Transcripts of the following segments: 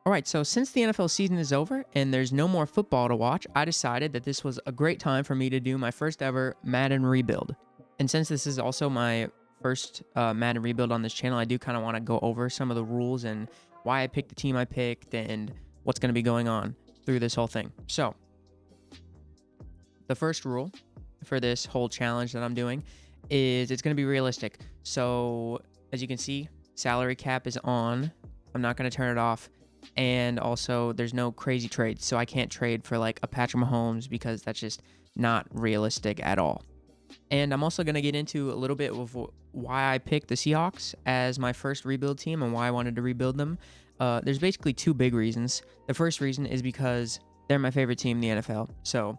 All right, so since the NFL season is over and there's no more football to watch, I decided that this was a great time for me to do my first ever Madden rebuild. And since this is also my first Madden rebuild on this channel, I do kind of want to go over some of the rules and why I picked the team I picked and what's going to be going on through this whole thing. So, the first rule for this whole challenge that I'm doing is it's going to be realistic. So, as you can see, salary cap is on. I'm not going to turn it off. And also, there's no crazy trades. So, I can't trade for like a Patrick Mahomes because that's just not realistic at all. And I'm also going to get into a little bit of why I picked the Seahawks as my first rebuild team and why I wanted to rebuild them. There's basically two big reasons. The first reason is because they're my favorite team in the NFL. So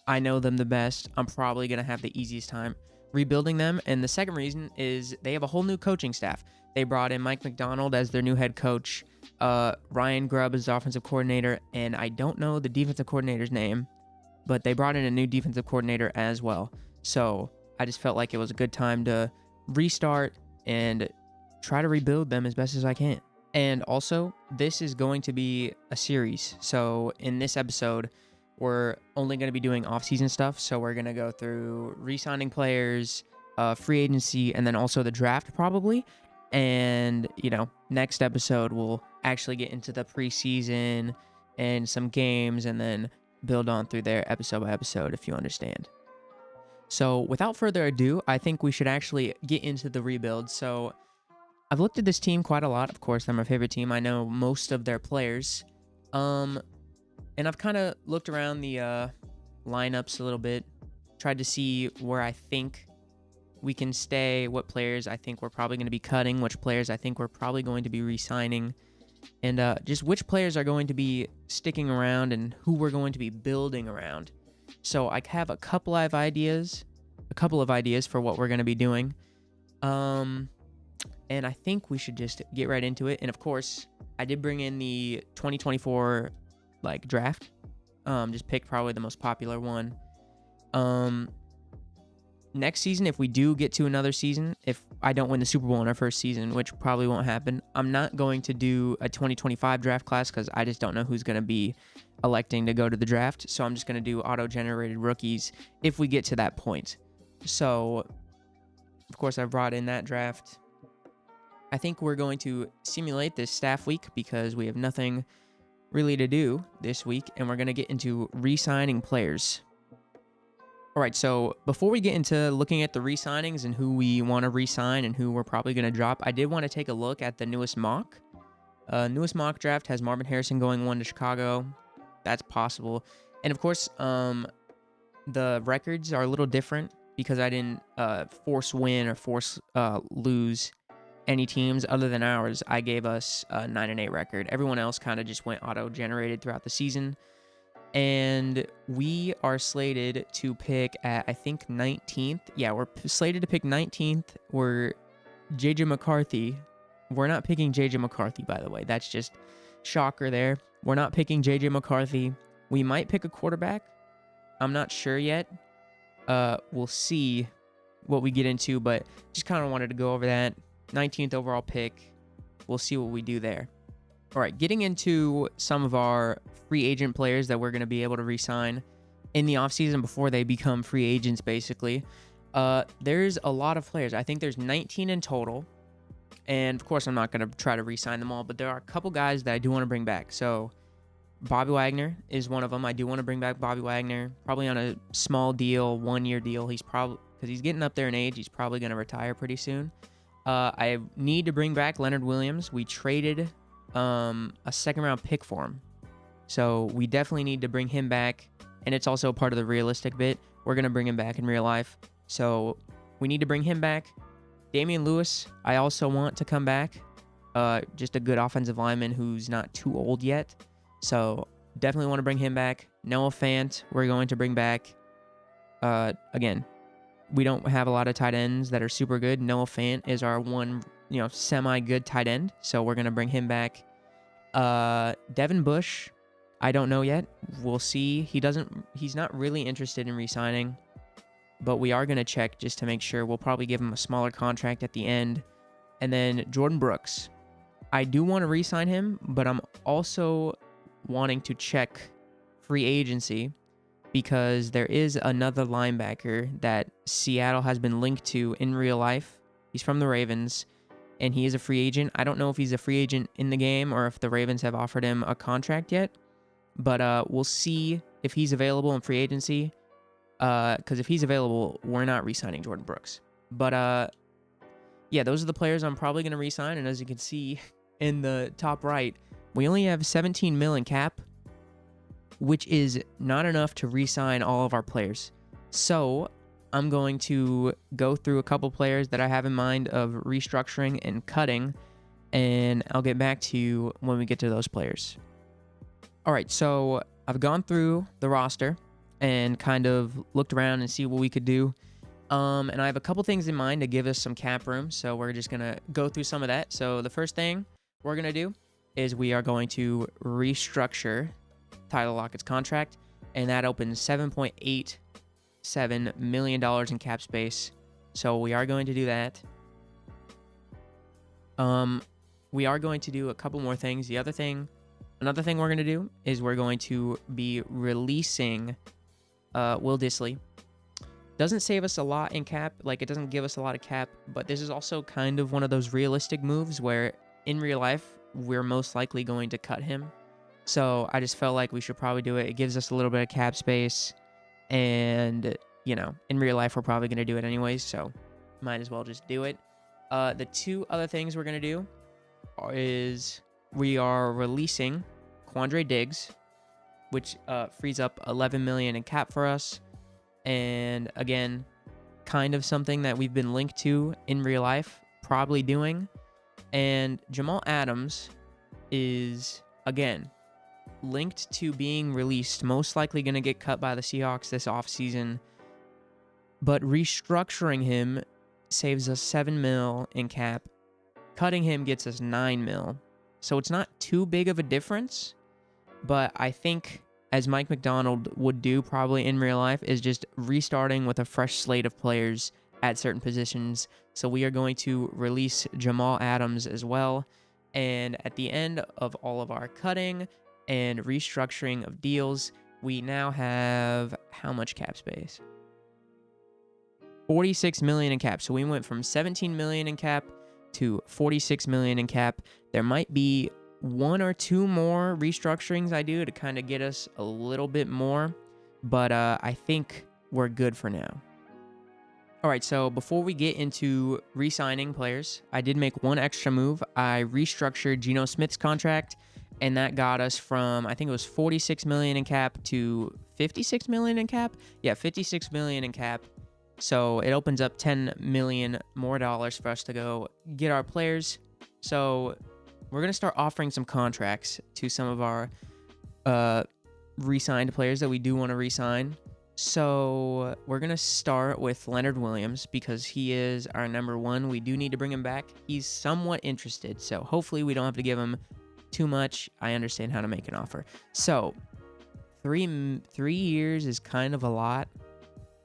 I know them the best. I'm probably going to have the easiest time rebuilding them. And the second reason is they have a whole new coaching staff. They brought in Mike McDonald as their new head coach. Ryan Grubb is the offensive coordinator. And I don't know the defensive coordinator's name, but they brought in a new defensive coordinator as well. So I just felt like it was a good time to restart and try to rebuild them as best as I can. And also, this is going to be a series. So in this episode, we're only going to be doing off-season stuff. So we're going to go through re-signing players, free agency, and then also the draft probably. And, next episode, we'll actually get into the preseason and some games and then build on through there episode by episode, if you understand. So without further ado, I think we should actually get into the rebuild. So I've looked at this team quite a lot. Of course, they're my favorite team. I know most of their players. And I've kind of looked around the lineups a little bit, tried to see where I think we can stay, what players I think we're probably going to be cutting, which players I think we're probably going to be re-signing, and just which players are going to be sticking around and who we're going to be building around. So I have a couple of ideas for what we're going to be doing. And I think we should just get right into it. And of course, I did bring in the 2024 draft. Just picked probably the most popular one. Next season, if we do get to another season, if I don't win the Super Bowl in our first season, which probably won't happen, I'm not going to do a 2025 draft class because I just don't know who's going to be electing to go to the draft. So I'm just going to do auto-generated rookies if we get to that point. So, of course, I brought in that draft. I think we're going to simulate this staff week because we have nothing really to do this week, and we're going to get into re-signing players. All right, so before we get into looking at the re-signings and who we want to re-sign and who we're probably going to drop, I did want to take a look at the newest mock. Newest mock draft has Marvin Harrison going 1 to Chicago. That's possible. And of course, the records are a little different because I didn't force win or force lose any teams other than ours. I gave us a 9-8 record. Everyone else kind of just went auto-generated throughout the season. And we are slated to pick at, I think, 19th. Yeah, we're slated to pick 19th. We're J.J. McCarthy. We're not picking J.J. McCarthy, by the way. That's just shocker there. We're not picking J.J. McCarthy. We might pick a quarterback. I'm not sure yet. We'll see what we get into, but just kind of wanted to go over that. 19th overall pick. We'll see what we do there. All right, getting into some of our free agent players that we're going to be able to re-sign in the offseason before they become free agents, basically. There's a lot of players. I think there's 19 in total. And, of course, I'm not going to try to re-sign them all, but there are a couple guys that I do want to bring back. So, Bobby Wagner is one of them. I do want to bring back Bobby Wagner, probably on a small deal, 1-year deal. He's probably, because he's getting up there in age, he's probably going to retire pretty soon. I need to bring back Leonard Williams. We traded a second-round pick for him. So we definitely need to bring him back, and it's also part of the realistic bit. We're going to bring him back in real life. So we need to bring him back. Damian Lewis, I also want to come back. Just a good offensive lineman who's not too old yet. So definitely want to bring him back. Noah Fant, we're going to bring back. Again, we don't have a lot of tight ends that are super good. Noah Fant is our one, semi-good tight end. So we're going to bring him back. Devin Bush, I don't know yet. We'll see. He's not really interested in re-signing, but we are going to check just to make sure. We'll probably give him a smaller contract at the end. And then Jordan Brooks. I do want to re-sign him, but I'm also wanting to check free agency because there is another linebacker that Seattle has been linked to in real life. He's from the Ravens, and he is a free agent. I don't know if he's a free agent in the game or if the Ravens have offered him a contract yet, but we'll see if he's available in free agency. Because if he's available, we're not re-signing Jordan Brooks. But yeah, those are the players I'm probably going to re-sign. And as you can see in the top right, we only have 17 mil in cap, which is not enough to re-sign all of our players. So I'm going to go through a couple players that I have in mind of restructuring and cutting, and I'll get back to you when we get to those players. All right, so I've gone through the roster and kind of looked around and see what we could do. And I have a couple things in mind to give us some cap room, so we're just going to go through some of that. So the first thing we're going to do is we are going to restructure Tyler Lockett's contract, and that opens $7.87 million in cap space. So we are going to do that. We are going to do a couple more things. Another thing we're going to do is we're going to be releasing Will Dissly. Doesn't save us a lot in cap, like it doesn't give us a lot of cap, but this is also kind of one of those realistic moves where in real life we're most likely going to cut him. So I just felt like we should probably do it. It gives us a little bit of cap space, and you know, in real life we're probably going to do it anyways, so might as well just do it. The two other things we're going to do is we are releasing Quandre Diggs, which frees up $11 million in cap for us. And again, kind of something that we've been linked to in real life, probably doing. And Jamal Adams is, again, linked to being released, most likely going to get cut by the Seahawks this offseason. But restructuring him saves us $7 million in cap. Cutting him gets us $9 million. So it's not too big of a difference, but I think, as Mike McDonald would do probably in real life, is just restarting with a fresh slate of players at certain positions. So we are going to release Jamal Adams as well. And at the end of all of our cutting and restructuring of deals, we now have how much cap space? $46 million in cap. So we went from $17 million in cap to $46 million in cap. There might be one or two more restructurings I do to kind of get us a little bit more, but I think we're good for now. All right, so before we get into re-signing players, I did make one extra move. I restructured Geno Smith's contract, and that got us from, I think it was $46 million in cap to $56 million in cap. Yeah, $56 million in cap. So it opens up $10 million more dollars for us to go get our players. So we're going to start offering some contracts to some of our re-signed players that we do want to re-sign. So we're going to start with Leonard Williams because he is our number one. We do need to bring him back. He's somewhat interested, so hopefully we don't have to give him too much. I understand how to make an offer. So 3 years is kind of a lot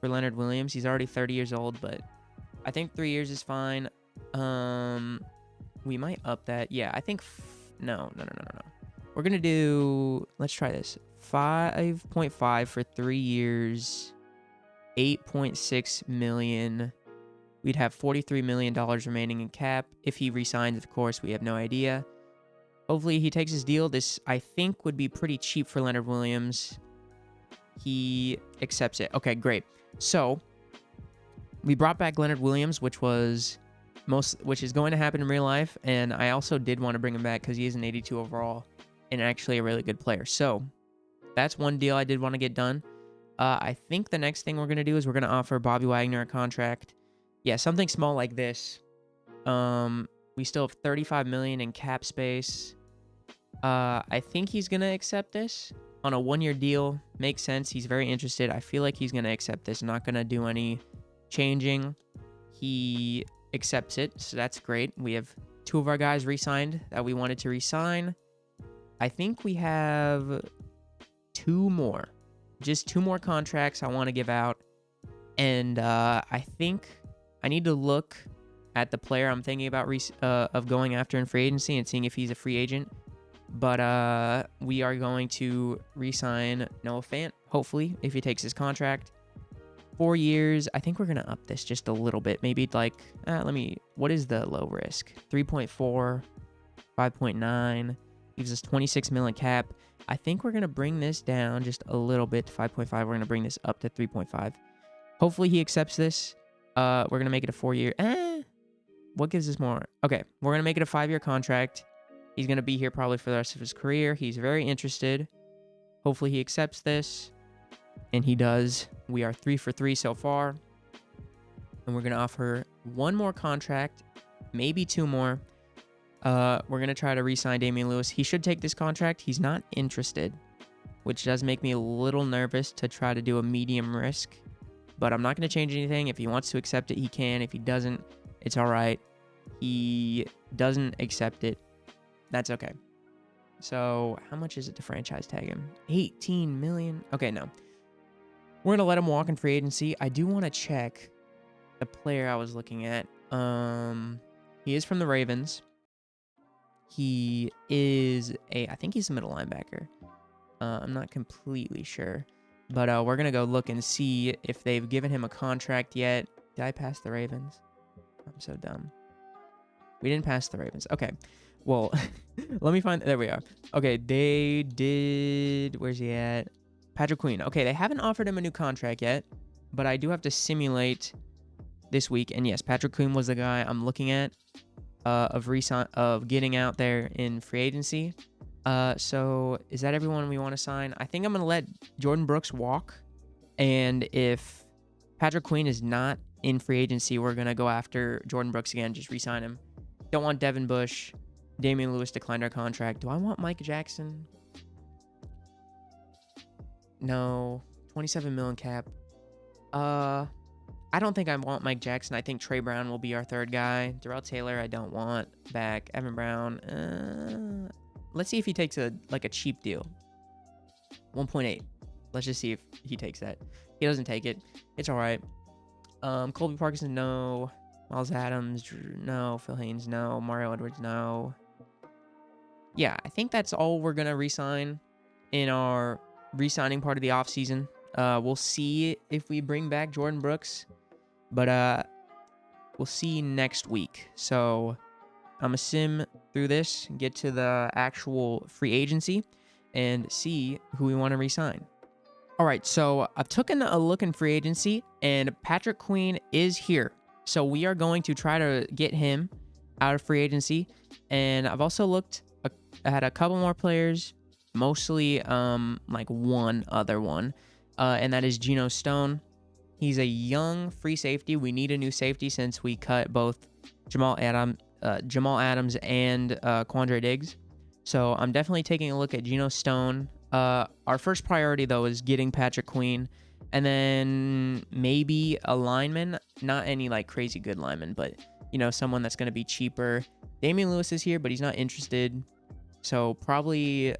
for Leonard Williams. He's already 30 years old, but I think 3 years is fine. We might up that. Yeah, I think no. We're gonna do. Let's try this. 5.5 for 3 years. 8.6 million. We'd have $43 million remaining in cap. If he resigns, of course, we have no idea. Hopefully he takes his deal. This, I think, would be pretty cheap for Leonard Williams. He accepts it. Okay, great. So we brought back Leonard Williams, which is going to happen in real life, and I also did want to bring him back because he is an 82 overall and actually a really good player. So that's one deal I did want to get done. I think the next thing we're going to do is we're going to offer Bobby Wagner a contract. Yeah, something small like this. We still have $35 million in cap space. I think he's going to accept this on a 1-year deal. Makes sense. He's very interested. I feel like he's going to accept this. Not going to do any changing. He accepts it, so that's great. We have 2 of our guys re-signed that we wanted to re-sign. I think we have 2 more. Just 2 more contracts I want to give out. And I think I need to look at the player I'm thinking about of going after in free agency and seeing if he's a free agent. But we are going to re-sign Noah Fant, hopefully, if he takes his contract. 4 years. I think we're going to up this just a little bit. Maybe like, what is the low risk? 3.4, 5.9. Gives us 26 million cap. I think we're going to bring this down just a little bit to 5.5. We're going to bring this up to 3.5. Hopefully he accepts this. We're going to make it a 4-year. What gives us more? Okay, we're going to make it a 5-year contract. He's going to be here probably for the rest of his career. He's very interested. Hopefully he accepts this. And he does. We are 3 for 3 so far. And we're going to offer 1 more contract, maybe 2 more. We're going to try to re-sign Damian Lewis. He should take this contract. He's not interested, which does make me a little nervous to try to do a medium risk. But I'm not going to change anything. If he wants to accept it, he can. If he doesn't, it's all right. He doesn't accept it. That's okay. So how much is it to franchise tag him? 18 million. Okay, no. We're going to let him walk in free agency. I do want to check the player I was looking at. He is from the Ravens. He is I think he's a middle linebacker. I'm not completely sure. But we're going to go look and see if they've given him a contract yet. Did I pass the Ravens? I'm so dumb. We didn't pass the Ravens. Okay. Well, let me find... There we are. Okay, they did... Where's he at? Patrick Queen. Okay, they haven't offered him a new contract yet, but I do have to simulate this week. And yes, Patrick Queen was the guy I'm looking at of getting out there in free agency. So is that everyone we want to sign? I think I'm going to let Jordan Brooks walk. And if Patrick Queen is not in free agency, we're going to go after Jordan Brooks again, just re-sign him. Don't want Devin Bush. Damian Lewis declined our contract. Do I want Mike Jackson? No. 27 million cap. I don't think I want Mike Jackson. I think Trey Brown will be our third guy. Darrell Taylor, I don't want back. Evan Brown. Let's see if he takes a cheap deal. 1.8. Let's just see if he takes that. He doesn't take it. It's all right. Colby Parkinson, no. Miles Adams, no. Phil Haynes, no. Mario Edwards, no. Yeah, I think that's all we're going to re-sign in our re-signing part of the offseason. We'll see if we bring back Jordan Brooks, but we'll see next week. So I'm going to sim through this, get to the actual free agency, and see who we want to re-sign. All right, so I've taken a look in free agency, and Patrick Queen is here. So we are going to try to get him out of free agency. And I've also looked at a couple more players, mostly like one other one, and that is Geno Stone. He's a young free safety. We need a new safety since we cut both Jamal Adams and Quandre Diggs. So I'm definitely taking a look at Geno Stone. Our first priority, though, is getting Patrick Queen. And then maybe a lineman. Not any, like, crazy good lineman, but, you know, someone that's going to be cheaper. Damian Lewis is here, but he's not interested. So probably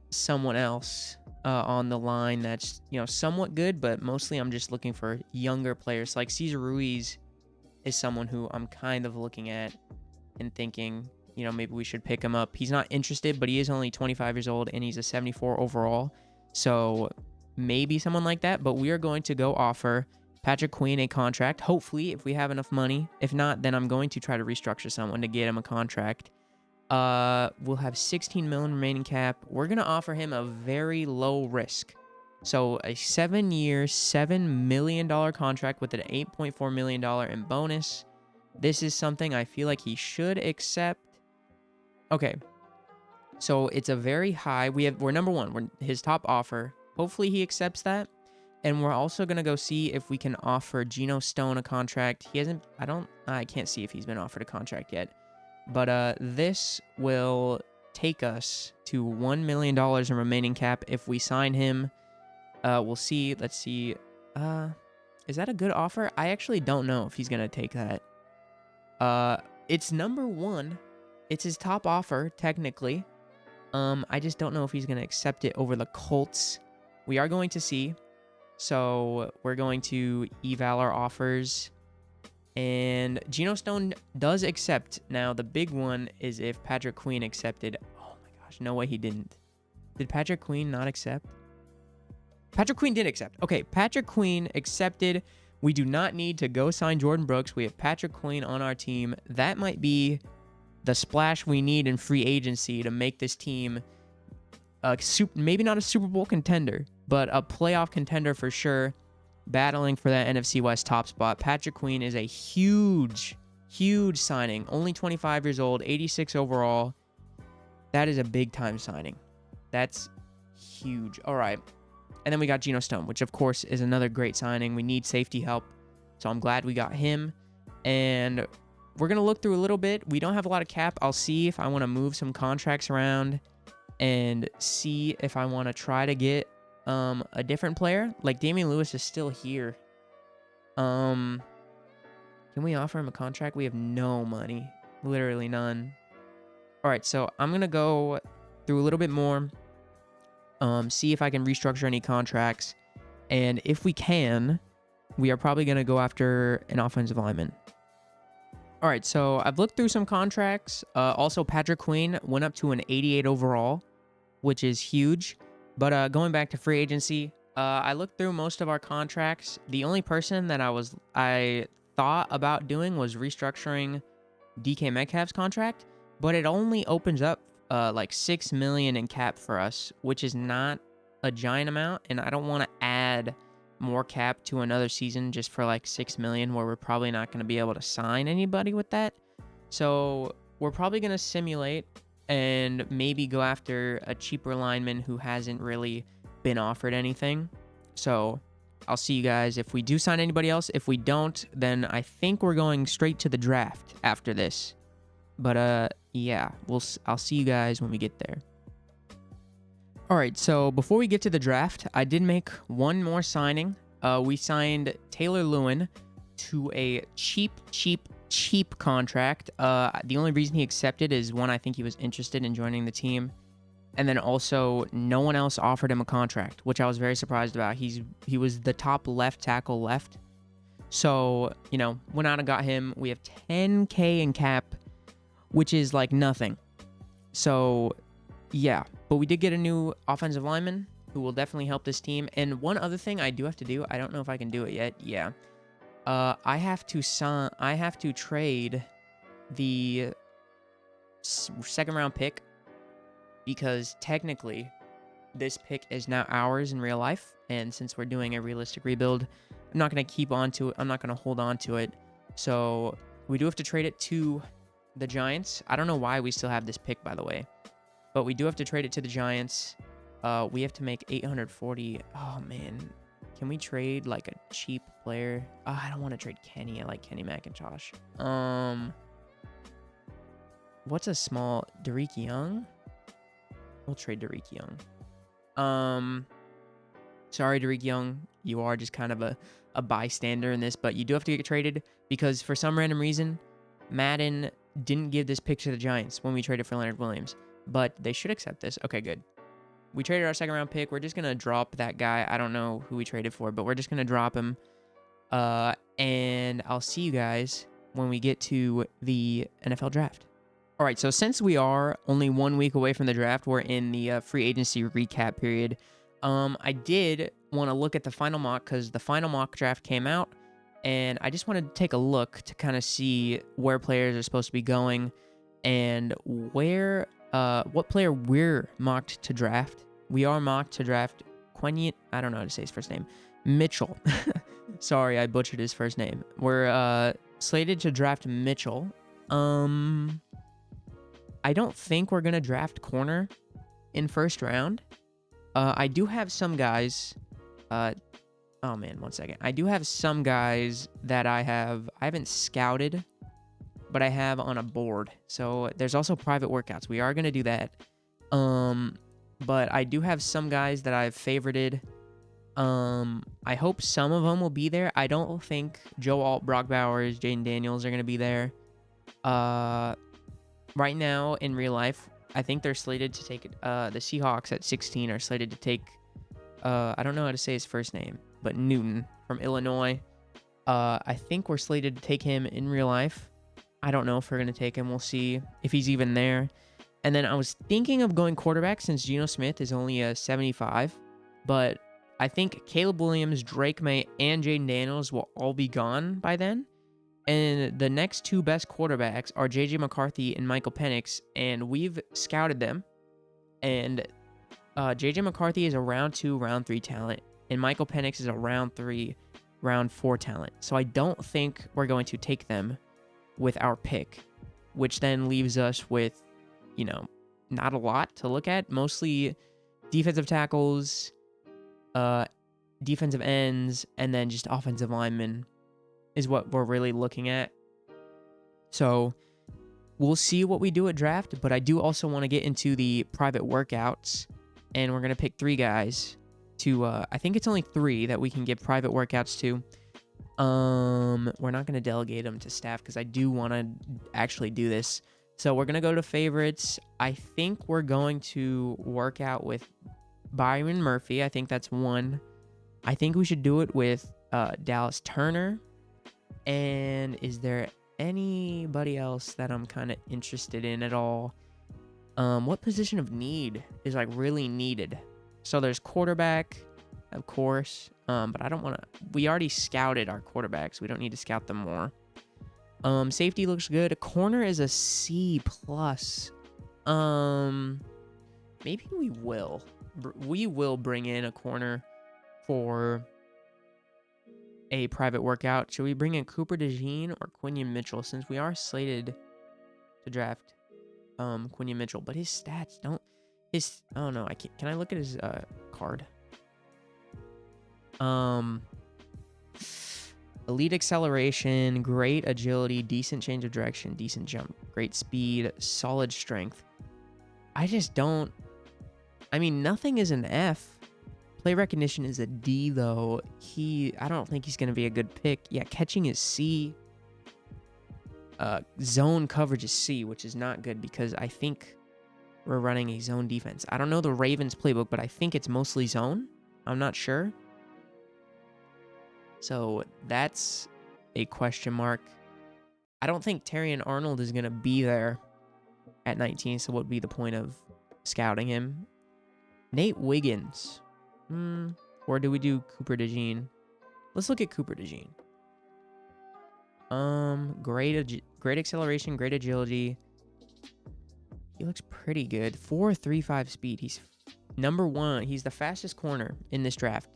someone else on the line that's, you know, somewhat good, but mostly I'm just looking for younger players. Like Cesar Ruiz is someone who I'm kind of looking at and thinking, you know, maybe we should pick him up. He's not interested, but he is only 25 years old, and he's a 74 overall. So maybe someone like that, but we are going to go offer Patrick Queen a contract, hopefully, if we have enough money. If not, then I'm going to try to restructure someone to get him a contract. We'll have 16 million remaining cap. We're going to offer him a very low risk. So a 7-year, $7 million contract with an $8.4 million in bonus. This is something I feel like he should accept. Okay, so it's a very high. We're number one. We're his top offer. Hopefully he accepts that. And we're also gonna go see if we can offer Geno Stone a contract. He hasn't. I can't see if he's been offered a contract yet. But this will take us to $1 million in remaining cap if we sign him. We'll see. Let's see. Is that a good offer? I actually don't know if he's gonna take that. It's number one. It's his top offer, technically. I just don't know if he's going to accept it over the Colts. We are going to see. So we're going to eval our offers And Geno Stone does accept. Now, the big one is if Patrick Queen accepted. Oh my gosh, no way he didn't. Did Patrick Queen not accept? Patrick Queen did accept. Okay, Patrick Queen accepted. We do not need to go sign Jordan Brooks. We have Patrick Queen on our team. That might be the splash we need in free agency to make this team maybe not a Super Bowl contender, but a playoff contender for sure, battling for that NFC West top spot. Patrick Queen is a huge signing. Only 25 years old, 86 overall. That is a big-time signing. That's huge. All right. And then we got Geno Stone, which, of course, is another great signing. We need safety help, so I'm glad we got him. And we're going to look through a little bit. We don't have a lot of cap. I'll see if I want to move some contracts around and see if I want to try to get a different player. Like, Damian Lewis is still here. Can we offer him a contract? We have no money. Literally none. All right, so I'm going to go through a little bit more. See if I can restructure any contracts. And if we can, we are probably going to go after an offensive lineman. All right, so I've looked through some contracts. Also, Patrick Queen went up to an 88 overall, which is huge. But going back to free agency, I looked through most of our contracts. The only person that I thought about doing was restructuring DK Metcalf's contract, but it only opens up like $6 million in cap for us, which is not a giant amount, and I don't want to add more cap to another season just for like $6 million, where we're probably not going to be able to sign anybody with that. So we're probably going to simulate and maybe go after a cheaper lineman who hasn't really been offered anything. So I'll see you guys if we do sign anybody else. If we don't, then I think we're going straight to the draft after this. But yeah, I'll see you guys when we get there. All right, so before we get to the draft, I did make one more signing. We signed Taylor Lewin to a cheap contract. The only reason he accepted is, one, I think he was interested in joining the team, and then also no one else offered him a contract, which I was very surprised about. He was the top left tackle left. So, went out and got him. We have $10K in cap, which is like nothing. So, yeah. But we did get a new offensive lineman who will definitely help this team. And one other thing I do have to do, I don't know if I can do it yet. Yeah. I have to trade the second round pick, because technically this pick is now ours in real life. And since we're doing a realistic rebuild, I'm not going to keep on to it. I'm not going to hold on to it. So we do have to trade it to the Giants. I don't know why we still have this pick, by the way, but we do have to trade it to the Giants. We have to make 840. Oh man, can we trade like a cheap player? I don't want to trade Kenny. I like Kenny McIntosh. What's a small Derek Young? We'll trade Derek Young. Sorry, Derek Young, you are just kind of a bystander in this, but you do have to get traded because for some random reason, Madden didn't give this pick to the Giants when we traded for Leonard Williams, but they should accept this. Okay, good. We traded our second round pick. We're just going to drop that guy. I don't know who we traded for, but we're just going to drop him. And I'll see you guys when we get to the NFL draft. All right, so since we are only 1 week away from the draft, we're in the free agency recap period. I did want to look at the final mock because the final mock draft came out, and I just wanted to take a look to kind of see where players are supposed to be going and what player we're mocked to draft. We are mocked to draft Quentin, I don't know how to say his first name, Mitchell. Sorry, I butchered his first name. We're slated to draft Mitchell. I don't think we're going to draft corner in first round. I do have some guys. Oh man, 1 second. I do have some guys that I haven't scouted, but I have on a board. So there's also private workouts. We are going to do that. But I do have some guys that I've favorited. I hope some of them will be there. I don't think Joe Alt, Brock Bowers, Jaden Daniels are going to be there. Right now in real life, I think they're slated to take the Seahawks at 16 are slated to take I don't know how to say his first name, but Newton from Illinois. I think we're slated to take him in real life. I don't know if we're going to take him. We'll see if he's even there. And then I was thinking of going quarterback since Geno Smith is only a 75. But I think Caleb Williams, Drake May, and Jaden Daniels will all be gone by then. And the next two best quarterbacks are J.J. McCarthy and Michael Penix. And we've scouted them. And J.J. McCarthy is a round 2, round 3 talent. And Michael Penix is a round 3, round 4 talent. So I don't think we're going to take them with our pick, which then leaves us with, not a lot to look at. Mostly defensive tackles, defensive ends, and then just offensive linemen is what we're really looking at. So we'll see what we do at draft, but I do also want to get into the private workouts, and we're going to pick 3 guys to, I think it's only 3 that we can give private workouts to. We're not going to delegate them to staff because I do want to actually do this. So we're going to go to favorites. I think we're going to work out with Byron Murphy. I think that's 1. I think we should do it with Dallas Turner. And is there anybody else that I'm kind of interested in at all? What position of need is like really needed? So there's quarterback, of course. But I don't want to. We already scouted our quarterbacks. We don't need to scout them more. Safety looks good. Corner is a C+. Maybe we will. We will bring in a corner for a private workout. Should we bring in Cooper DeJean or Quinion Mitchell, since we are slated to draft Quinion Mitchell? But his stats don't. Oh no, I can't. Can I look at his card? Elite acceleration, great agility, decent change of direction, decent jump, great speed, solid strength. I just don't. I mean, nothing is an F. Play recognition is a D, though. I don't think he's going to be a good pick. Yeah, catching is C. Zone coverage is C, which is not good because I think we're running a zone defense. I don't know the Ravens playbook, but I think it's mostly zone. I'm not sure. So that's a question mark. I don't think Terrion Arnold is going to be there at 19, so what would be the point of scouting him? Nate Wiggins. Or do we do Cooper DeJean? Let's look at Cooper DeJean. Great acceleration, great agility. He looks pretty good. 4.35 speed. He's number 1. He's the fastest corner in this draft,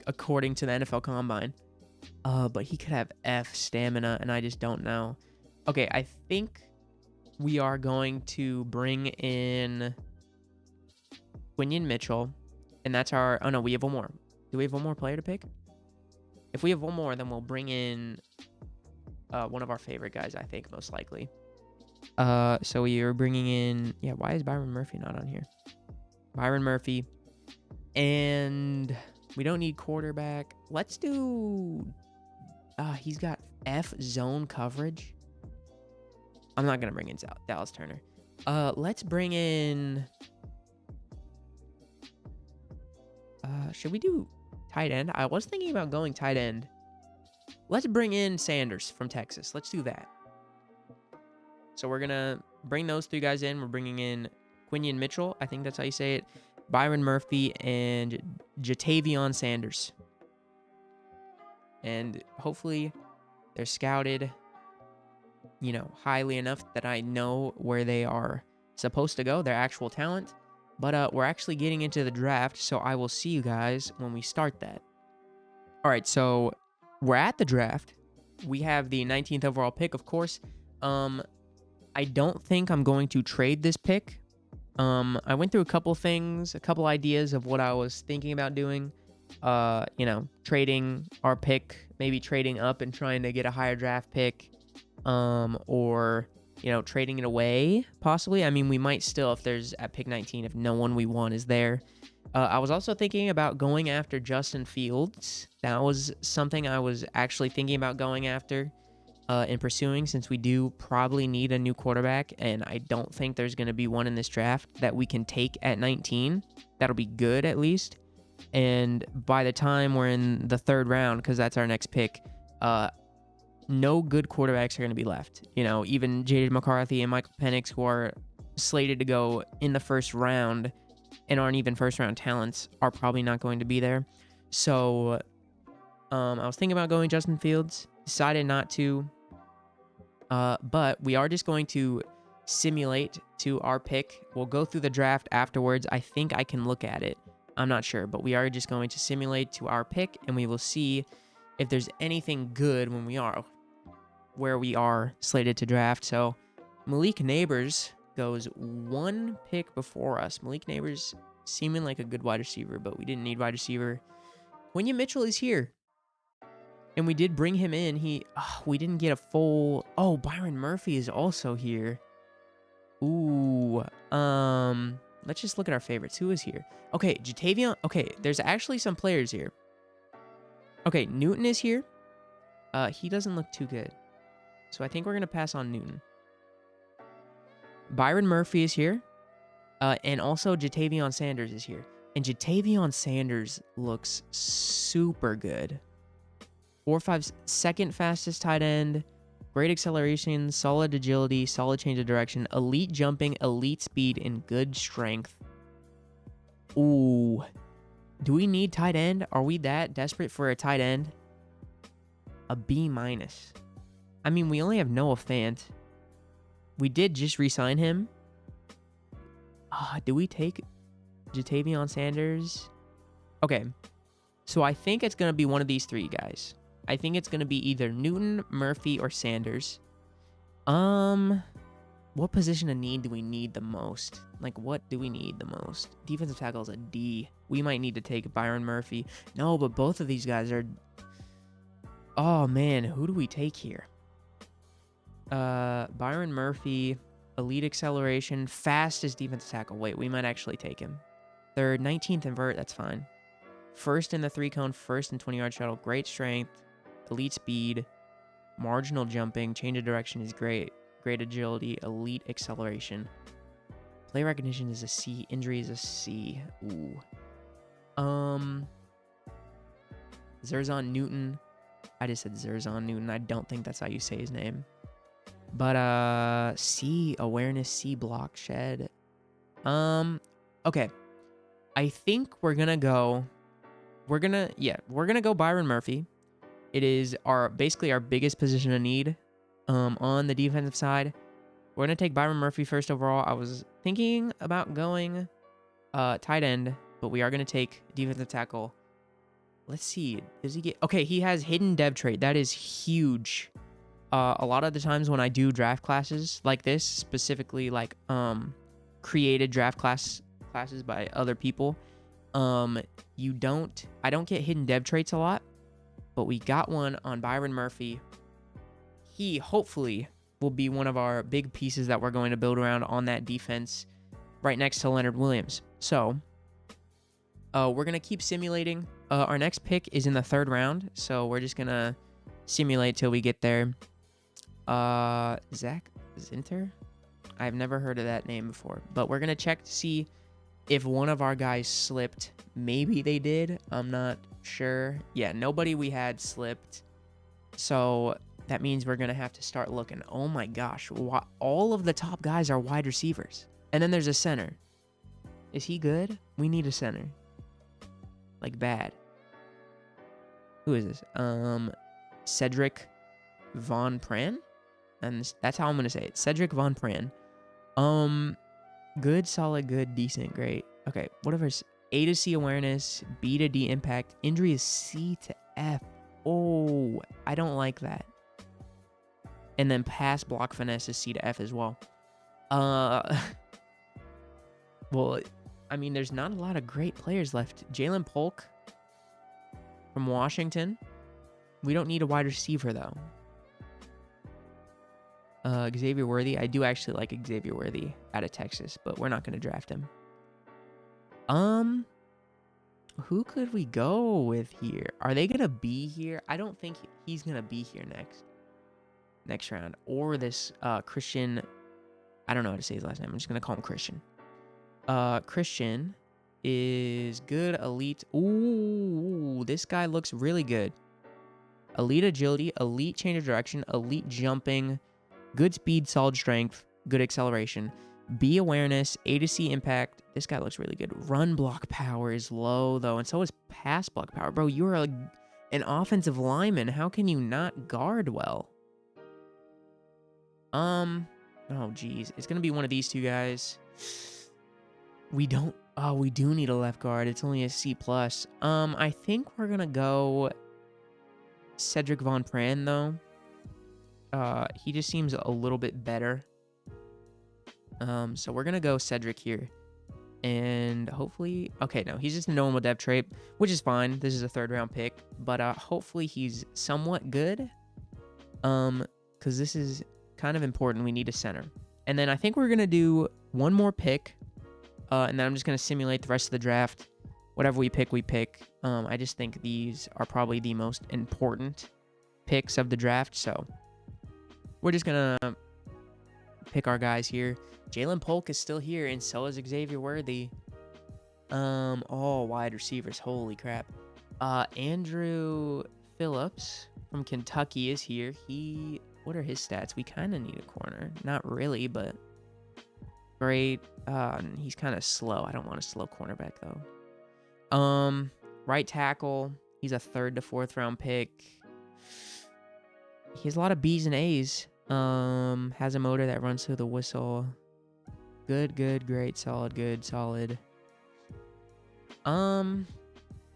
according to the NFL Combine. But he could have F stamina, and I just don't know. Okay, I think we are going to bring in Quinion Mitchell, and that's our... Oh, no, we have one more. Do we have one more player to pick? If we have one more, then we'll bring in one of our favorite guys, I think, most likely. So we are bringing in... Yeah, why is Byron Murphy not on here? Byron Murphy. And we don't need quarterback. Let's do... he's got F zone coverage. I'm not going to bring in Dallas Turner. Let's bring in... should we do tight end? I was thinking about going tight end. Let's bring in Sanders from Texas. Let's do that. So we're going to bring those 3 guys in. We're bringing in Quinion Mitchell. I think that's how you say it. Byron Murphy and Jatavion Sanders. And hopefully they're scouted, highly enough that I know where they are supposed to go, their actual talent. But we're actually getting into the draft, so I will see you guys when we start that. All right, so we're at the draft. We have the 19th overall pick, of course. I don't think I'm going to trade this pick. I went through a couple ideas of what I was thinking about doing. Trading our pick, maybe trading up and trying to get a higher draft pick, or trading it away, possibly. I mean, we might still, if there's at pick 19, if no one we want is there. I was also thinking about going after Justin Fields. That was something I was actually thinking about going after and pursuing, since we do probably need a new quarterback, and I don't think there's going to be one in this draft that we can take at 19. That'll be good, at least. And by the time we're in the 3rd round, because that's our next pick, no good quarterbacks are going to be left. You know, even J.J. McCarthy and Michael Penix, who are slated to go in the first round and aren't even first round talents, are probably not going to be there. So I was thinking about going Justin Fields, decided not to. But we are just going to simulate to our pick. We'll go through the draft afterwards. I think I can look at it. I'm not sure, but we are just going to simulate to our pick, and we will see if there's anything good when we are where we are slated to draft. So Malik Neighbors goes one pick before us. Malik Neighbors seeming like a good wide receiver, but we didn't need wide receiver. Quinion Mitchell is here. And we did bring him in. We didn't get a full... Oh, Byron Murphy is also here. Ooh. Let's just look at our favorites. Who is here? Okay, Jatavion. Okay, there's actually some players here. Okay, Newton is here. He doesn't look too good. So I think we're going to pass on Newton. Byron Murphy is here. And also Jatavion Sanders is here. And Jatavion Sanders looks super good. 4.5 second fastest tight end, great acceleration, solid agility, solid change of direction, elite jumping, elite speed, and good strength. Ooh. Do we need tight end? Are we that desperate for a tight end? A B-. I mean, we only have Noah Fant. We did just re-sign him. Do we take Jatavion Sanders? Okay. So I think it's going to be one of these three guys. I think it's going to be either Newton, Murphy, or Sanders. What position of need do we need the most? Like, what do we need the most? Defensive tackle is a D. We might need to take Byron Murphy. No, but both of these guys are... Oh, man. Who do we take here? Byron Murphy, elite acceleration, fastest defensive tackle. Wait, we might actually take him. Third, 19th invert. That's fine. First in the 3-cone, first in 20-yard shuttle. Great strength. Elite speed, marginal jumping, change of direction is great. Great agility, elite acceleration. Play recognition is a C. Injury is a C. Ooh. Zerzon Newton. I just said Zerzon Newton. I don't think that's how you say his name. But C. Awareness, C. Block, shed. Okay. I think we're gonna go Byron Murphy. It is basically our biggest position of need on the defensive side. We're going to take Byron Murphy first overall. I was thinking about going tight end, but we are going to take defensive tackle. Let's see. Does he get... Okay, he has hidden dev trait. That is huge. A lot of the times when I do draft classes like this, specifically like created draft classes by other people, I don't get hidden dev traits a lot. But we got one on Byron Murphy. He hopefully will be one of our big pieces that we're going to build around on that defense right next to Leonard Williams. So we're going to keep simulating. Our next pick is in the 3rd round. So we're just going to simulate till we get there. Zach Zinter? I've never heard of that name before. But we're going to check to see if one of our guys slipped. Maybe they did. I'm not sure. Yeah, nobody we had slipped. So that means we're going to have to start looking. Oh my gosh. All of the top guys are wide receivers. And then there's a center. Is he good? We need a center. Like bad. Who is this? Cedric Von Pran? And that's how I'm going to say it. Cedric Von Pran. Good, solid, good, decent, great. Okay, whatever's A to C awareness, B to D impact, injury is C to F. Oh, I don't like that. And then pass block finesse is C to F as well. Well, I mean, there's not a lot of great players left. Jalen Polk from Washington. We don't need a wide receiver, though. Xavier Worthy. I do actually like Xavier Worthy out of Texas, but we're not going to draft him. Who could we go with here? Are they going to be here? I don't think he's going to be here next round. Or this Christian. I don't know how to say his last name. I'm just going to call him Christian. Christian is good, elite. Ooh, this guy looks really good. elite agility, elite change of direction, elite jumping, good speed, solid strength, good acceleration, B awareness, A to C impact. This guy looks really good. Run block power is low though, and so is pass block power. Bro, you're an offensive lineman. How can you not guard well? Oh geez, it's gonna be one of these two guys. We do need a left guard. It's only a C plus. I think we're gonna go Cedric Von Pran though. He just seems a little bit better. So we're gonna go Cedric here. And hopefully, okay, no, he's just a normal depth trait, which is fine. This is a 3rd round pick, but hopefully he's somewhat good. Because this is kind of important. We need a center. And then I think we're gonna do one more pick. And then I'm just gonna simulate the rest of the draft. Whatever we pick, we pick. I just think these are probably the most important picks of the draft. So we're just gonna pick our guys here. Jalen Polk is still here, and so is Xavier Worthy. All wide receivers. Holy crap. Andrew Phillips from Kentucky is here. What are his stats? We kind of need a corner. Not really, but great. He's kind of slow. I don't want a slow cornerback though. Right tackle. He's a 3rd to 4th round pick. He has a lot of B's and A's. Has a motor that runs through the whistle. Good, great, solid, good, solid. I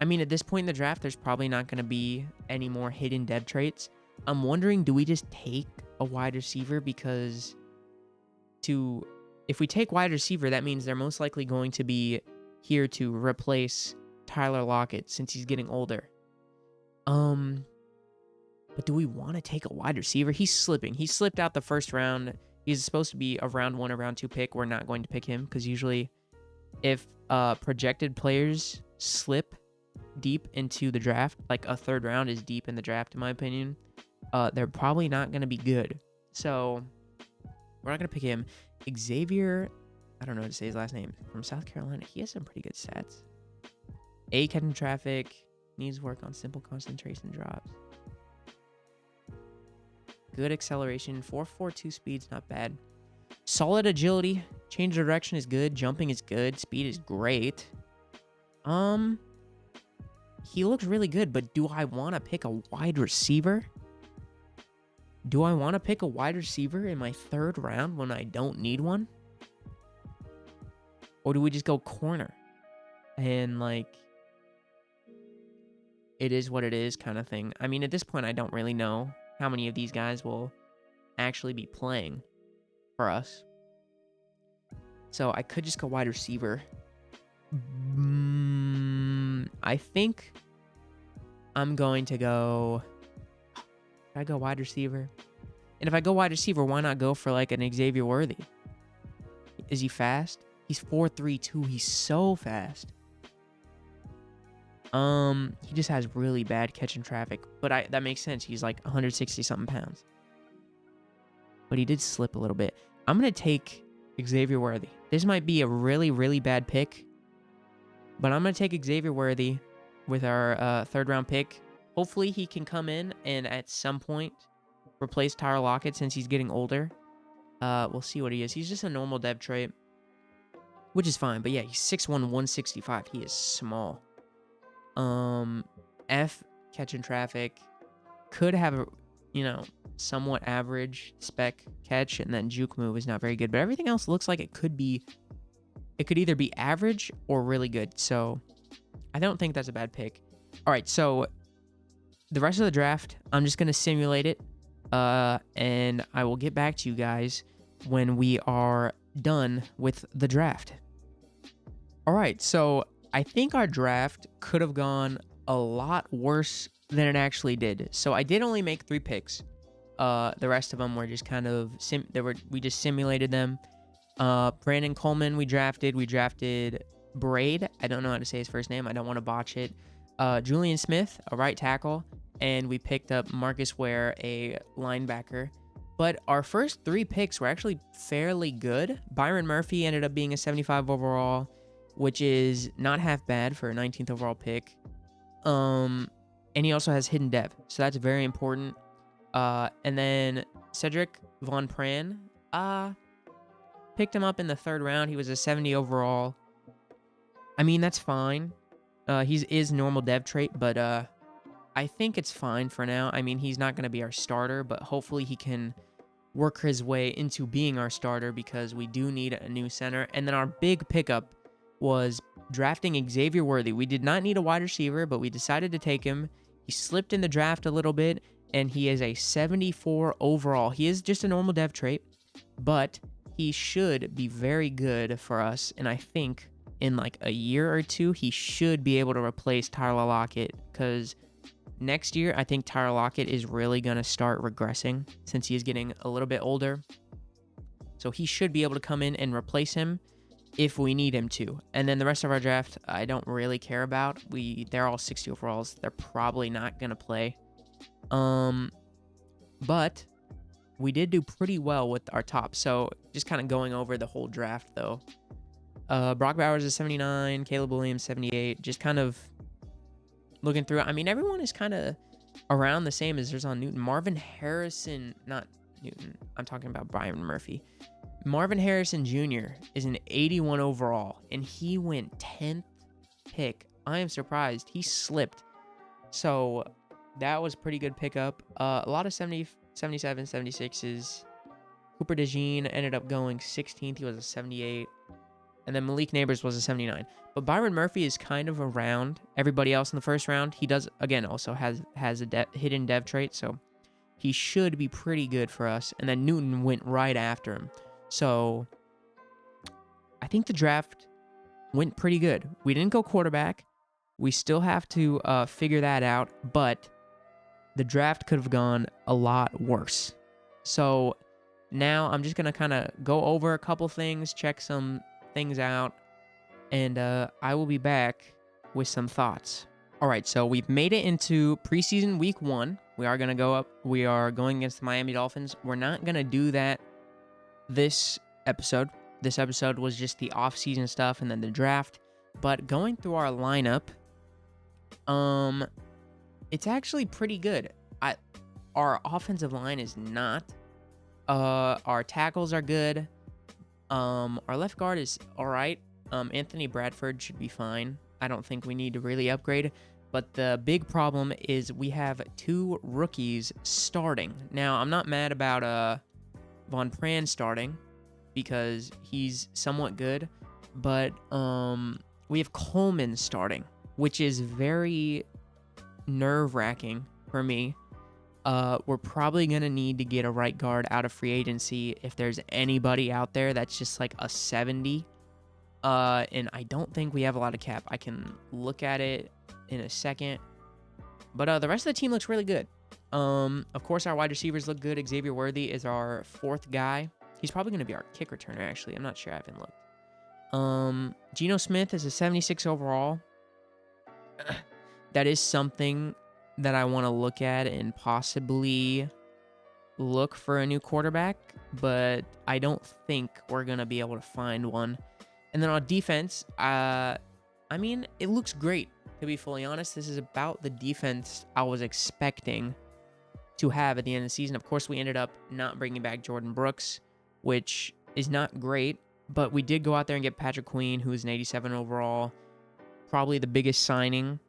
mean, at this point in the draft, there's probably not going to be any more hidden depth traits. I'm wondering, do we just take a wide receiver? Because if we take wide receiver, that means they're most likely going to be here to replace Tyler Lockett since he's getting older. But do we want to take a wide receiver? He's slipping. He slipped out the 1st round. He's supposed to be a round 1 or round 2 pick. We're not going to pick him because usually if projected players slip deep into the draft, like a 3rd round is deep in the draft in my opinion, they're probably not going to be good. So we're not going to pick him. Xavier, I don't know how to say his last name, from South Carolina. He has some pretty good stats. A, catching traffic, needs work on simple concentration drops. Good acceleration, 4.42 speed's not bad. Solid agility, change of direction is good, jumping is good, speed is great. He looks really good, but do I want to pick a wide receiver? Do I want to pick a wide receiver in my 3rd round when I don't need one? Or do we just go corner? And like, it is what it is kind of thing. I mean, at this point, I don't really know how many of these guys will actually be playing for us. So I could just go wide receiver. I think I'm going to go... Should I go wide receiver? And if I go wide receiver, why not go for like an Xavier Worthy? Is he fast? He's 4.32. He's so fast. He just has really bad catching traffic, but that makes sense. He's like 160 something pounds. But he did slip a little bit. I'm going to take Xavier Worthy. This might be a really, really bad pick, but I'm going to take Xavier Worthy with our 3rd round pick. Hopefully he can come in and at some point replace Tyler Lockett since he's getting older. We'll see what he is. He's just a normal depth trait, which is fine. But yeah, he's 6'1", 165. He is small. F, catching traffic, could have a, somewhat average spec catch, and then juke move is not very good, but everything else looks like it could either be average or really good. So I don't think that's a bad pick. All right, so the rest of the draft, I'm just going to simulate it, and I will get back to you guys when we are done with the draft. All right, so I think our draft could have gone a lot worse than it actually did. So I did only make 3 picks. The rest of them were just kind of we just simulated them. Brandon Coleman we drafted. We drafted Braid. I don't know how to say his first name. I don't want to botch it. Julian Smith, a right tackle, and we picked up Marcus Ware, a linebacker. But our first 3 picks were actually fairly good. Byron Murphy ended up being a 75 overall, which is not half bad for a 19th overall pick. and he also has hidden dev, so that's very important. And then Cedric Von Pran, picked him up in the 3rd round. He was a 70 overall. I mean, that's fine. He is normal dev trait, but I think it's fine for now. I mean, he's not going to be our starter, but hopefully he can work his way into being our starter because we do need a new center. And then our big pickup was drafting Xavier Worthy. We did not need a wide receiver, but we decided to take him. He slipped in the draft a little bit, and he is a 74 overall. He is just a normal dev trait, but he should be very good for us. And I think in like a year or two, he should be able to replace Tyler Lockett, because next year, I think Tyler Lockett is really going to start regressing since he is getting a little bit older. So he should be able to come in and replace him if we need him to. And then the rest of our draft, I don't really care about. They're all 60 overalls. They're probably not going to play. But we did do pretty well with our top. So just kind of going over the whole draft, though. Brock Bowers is 79, Caleb Williams 78. Just kind of looking through it. I mean, everyone is kind of around the same as Resigning Newton. Marvin Harrison, not Newton. I'm talking about Byron Murphy. Marvin Harrison Jr. is an 81 overall, and he went 10th pick. I am surprised. He slipped. So that was pretty good pickup. A lot of 70, 77, 76s. Cooper DeJean ended up going 16th. He was a 78. And then Malik Neighbors was a 79. But Byron Murphy is kind of around everybody else in the first round. He does, again, also has a hidden dev trait, so he should be pretty good for us. And then Newton went right after him. So I think the draft went pretty good. We didn't go quarterback. We still have to figure that out, but the draft could have gone a lot worse. So now I'm just going to kind of go over a couple things, check some things out, and I will be back with some thoughts. All right, so we've made it into preseason week 1. We are going to go up. We are going against the Miami Dolphins. We're not going to do that this episode. This episode was just the off-season stuff and then the draft. But going through our lineup, it's actually pretty good. Our offensive line is not. Our tackles are good. Our left guard is all right. Anthony Bradford should be fine. I don't think we need to really upgrade. But the big problem is we have 2 rookies starting. Now, I'm not mad about Von Pran starting because he's somewhat good. But we have Coleman starting, which is very nerve-wracking for me. We're probably going to need to get a right guard out of free agency if there's anybody out there that's just like a 70. And I don't think we have a lot of cap. I can look at it in a second. But the rest of the team looks really good. Of course, our wide receivers look good. Xavier Worthy is our 4th guy. He's probably going to be our kick returner, actually. I'm not sure. I haven't looked. Geno Smith is a 76 overall. That is something that I want to look at and possibly look for a new quarterback, but I don't think we're going to be able to find one. And then on defense, I mean, it looks great, to be fully honest. This is about the defense I was expecting to have at the end of the season. Of course, we ended up not bringing back Jordan Brooks, which is not great, but we did go out there and get Patrick Queen, who is an 87 overall, probably the biggest signing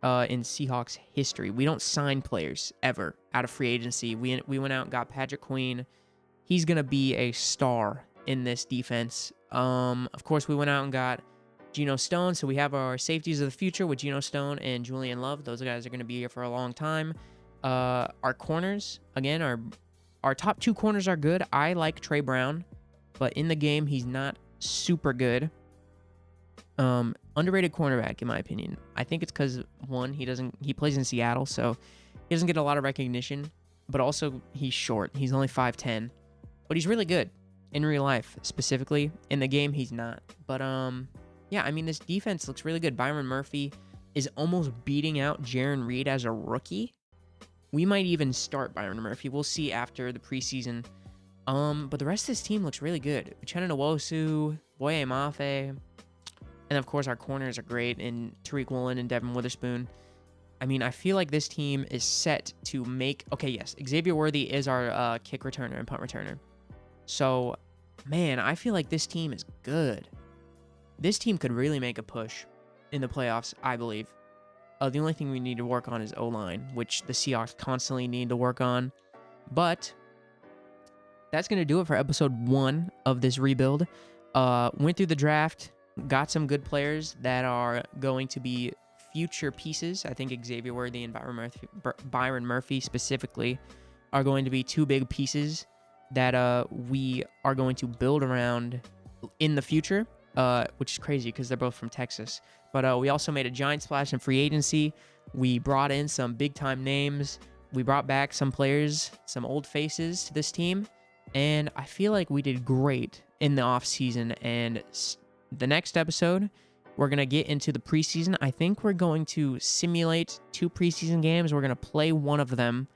in Seahawks history. We don't sign players ever out of free agency. We went out and got Patrick Queen. He's going to be a star in this defense. Of course, we went out and got Geno Stone, so we have our safeties of the future with Geno Stone and Julian Love. Those guys are going to be here for a long time. Our corners, again, our top 2 corners are good. I like Trey Brown, but in the game, he's not super good. Underrated cornerback, in my opinion. I think it's because, one, he plays in Seattle, so he doesn't get a lot of recognition, but also he's short. He's only 5'10", but he's really good in real life, specifically. In the game, he's not. But, yeah, I mean, this defense looks really good. Byron Murphy is almost beating out Jaron Reed as a rookie. We might even start Byron Murphy. We'll see after the preseason. But the rest of this team looks really good. Uchenna Nwosu, Boye Mafe, and of course our corners are great in Tariq Woolen and Devin Witherspoon. I mean, I feel like this team is set to make... Okay, yes, Xavier Worthy is our kick returner and punt returner. So, man, I feel like this team is good. This team could really make a push in the playoffs, I believe. The only thing we need to work on is O-line, which the Seahawks constantly need to work on. But that's going to do it for episode 1 of this rebuild. Went through the draft, got some good players that are going to be future pieces. I think Xavier Worthy and Byron Murphy specifically are going to be 2 big pieces that we are going to build around in the future, which is crazy because they're both from Texas. But we also made a giant splash in free agency. We brought in some big-time names. We brought back some players, some old faces to this team. And I feel like we did great in the offseason. And the next episode, we're going to get into the preseason. I think we're going to simulate 2 preseason games. We're going to play one of them.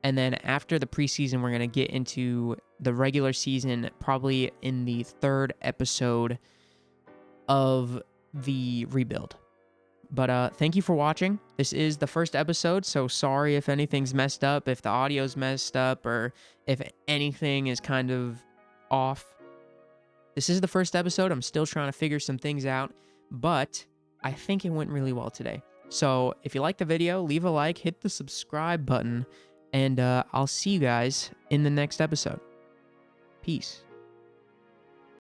And then after the preseason, we're going to get into the regular season, probably in the 3rd episode of the rebuild. But thank you for watching. This is the first episode, so sorry if anything's messed up, if the audio's messed up, or if anything is kind of off. This is the first episode. I'm still trying to figure some things out, but I think it went really well today. So if you liked the video, leave a like, hit the subscribe button, and I'll see you guys in the next episode. Peace.